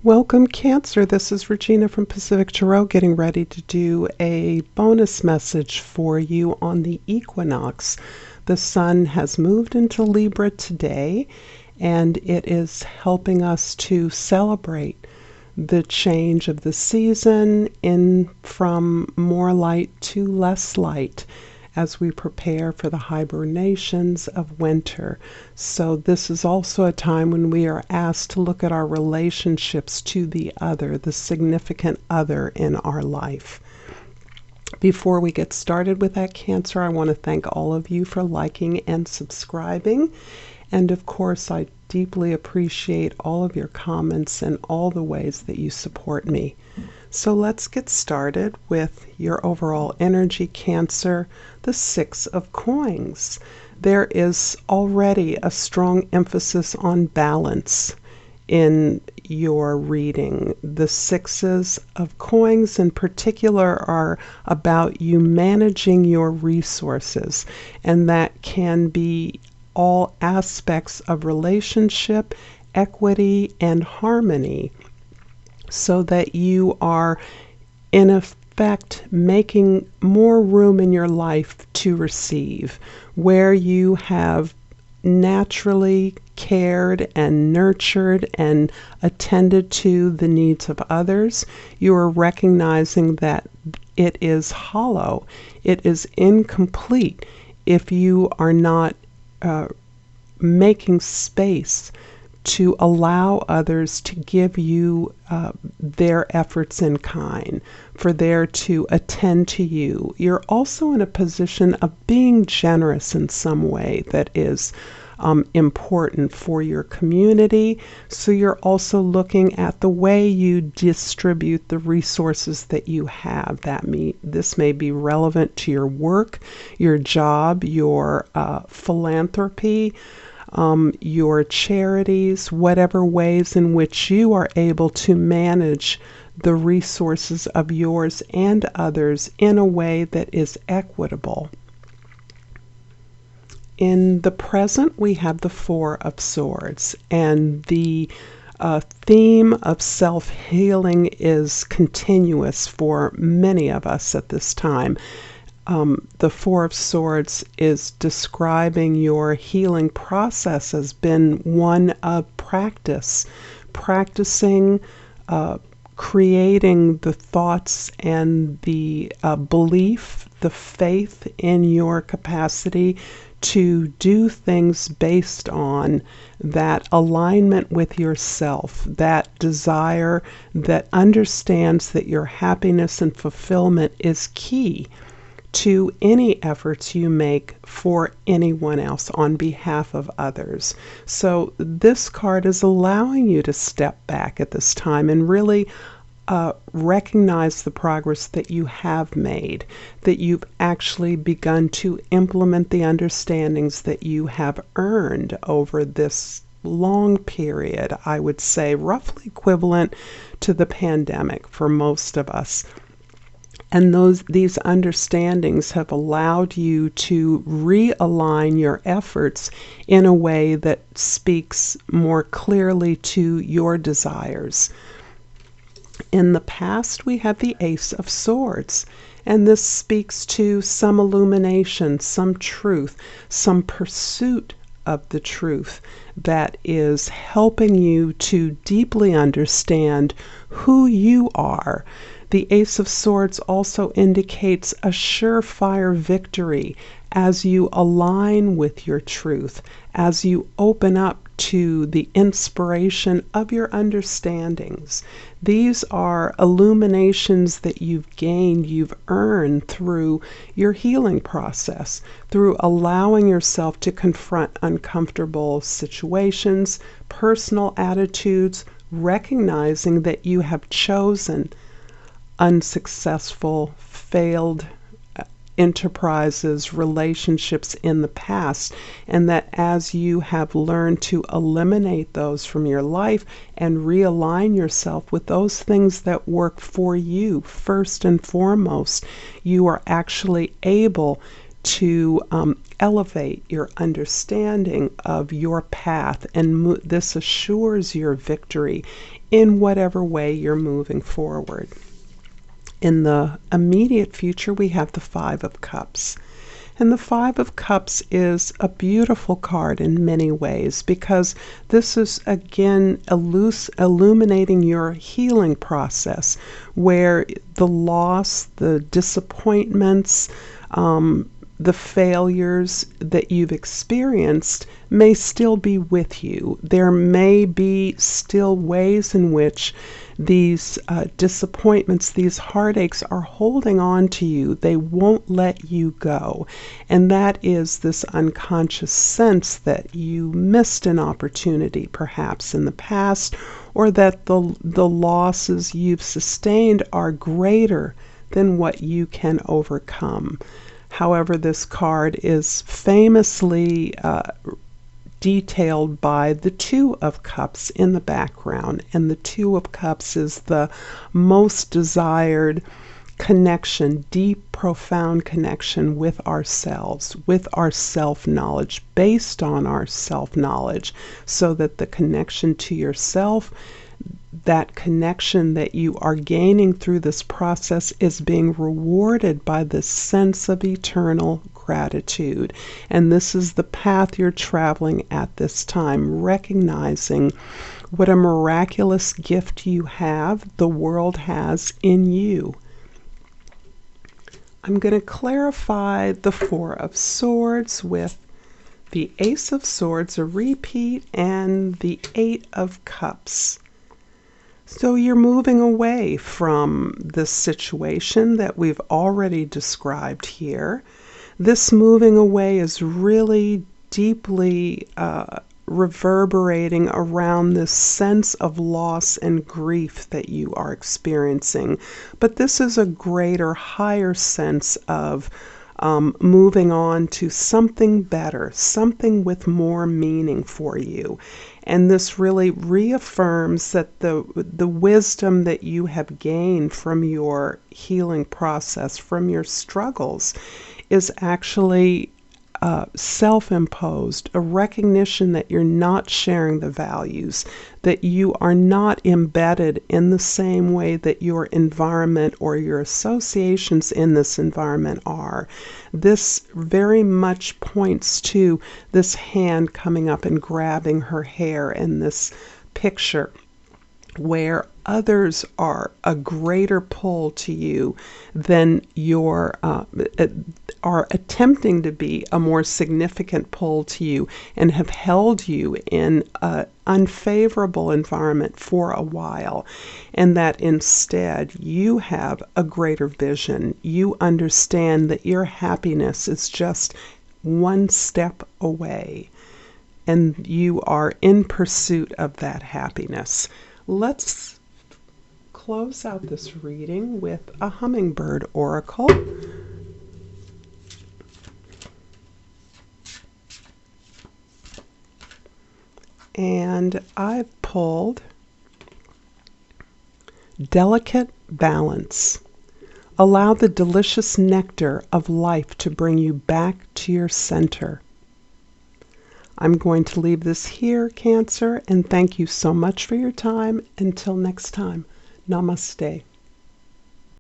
Welcome, Cancer. This is Regina from Pacific Tarot getting ready to do a bonus message for you on the equinox. The sun has moved into Libra today, and it is helping us to celebrate the change of the season in from more light to less light as we prepare for the hibernations of winter. So this is also a time when we are asked to look at our relationships to the other, the significant other in our life. Before we get started with that, Cancer, I want to thank all of you for liking and subscribing. And of course, I deeply appreciate all of your comments and all the ways that you support me. So let's get started with your overall energy, Cancer, the Six of Coins. There is already a strong emphasis on balance in your reading. The Sixes of Coins in particular are about you managing your resources, and that can be all aspects of relationship, equity, and harmony, so that you are in effect making more room in your life to receive, where you have naturally cared and nurtured and attended to the needs of others. You are recognizing that it is hollow, it is incomplete if you are not making space to allow others to give you their efforts in kind, for there to attend to you. You're also in a position of being generous in some way that is important for your community. So you're also looking at the way you distribute the resources that you have. This may be relevant to your work, your job, your philanthropy, your charities, whatever ways in which you are able to manage the resources of yours and others in a way that is equitable. In the present, we have the Four of Swords, and the theme of self-healing is continuous for many of us at this time. The Four of Swords is describing your healing process as been one of practice, practicing, creating the thoughts and the belief, the faith in your capacity to do things based on that alignment with yourself, that desire that understands that your happiness and fulfillment is key to any efforts you make for anyone else on behalf of others. So this card is allowing you to step back at this time and really recognize the progress that you have made, that you've actually begun to implement the understandings that you have earned over this long period, I would say roughly equivalent to the pandemic for most of us. And these understandings have allowed you to realign your efforts in a way that speaks more clearly to your desires. In the past, we have the Ace of Swords, and this speaks to some illumination, some truth, some pursuit of the truth that is helping you to deeply understand who you are. The Ace of Swords also indicates a surefire victory as you align with your truth, as you open up to the inspiration of your understandings. These are illuminations that you've gained, you've earned through your healing process, through allowing yourself to confront uncomfortable situations, personal attitudes, recognizing that you have chosen unsuccessful, failed enterprises, relationships in the past, and that as you have learned to eliminate those from your life and realign yourself with those things that work for you first and foremost, you are actually able to elevate your understanding of your path, and this assures your victory in whatever way you're moving forward. In the immediate future, we have the Five of Cups. And the Five of Cups is a beautiful card in many ways, because this is, again, illuminating your healing process, where the loss, the disappointments, the failures that you've experienced may still be with you. There may be still ways in which these disappointments, these heartaches are holding on to you. They won't let you go. And that is this unconscious sense that you missed an opportunity perhaps in the past, or that the losses you've sustained are greater than what you can overcome. However, this card is famously detailed by the Two of Cups in the background. And the Two of Cups is the most desired connection, deep, profound connection with ourselves, with our self-knowledge, based on our self-knowledge, so that the connection to yourself, that connection that you are gaining through this process, is being rewarded by this sense of eternal gratitude. And this is the path you're traveling at this time, recognizing what a miraculous gift you have, the world has in you. I'm going to clarify the Four of Swords with the Ace of Swords, a repeat, and the Eight of Cups. So you're moving away from this situation that we've already described here. This moving away is really deeply reverberating around this sense of loss and grief that you are experiencing. But this is a greater, higher sense of moving on to something better, something with more meaning for you. And this really reaffirms that the wisdom that you have gained from your healing process, from your struggles, is actually self-imposed, a recognition that you're not sharing the values, that you are not embedded in the same way that your environment or your associations in this environment are. This very much points to this hand coming up and grabbing her hair in this picture, where others are a greater pull to you than your are attempting to be a more significant pull to you, and have held you in an unfavorable environment for a while, and that instead you have a greater vision. You understand that your happiness is just one step away, and you are in pursuit of that happiness. Let's close out this reading with a hummingbird oracle. And I've pulled Delicate Balance. Allow the delicious nectar of life to bring you back to your center. I'm going to leave this here, Cancer, and thank you so much for your time. Until next time, Namaste.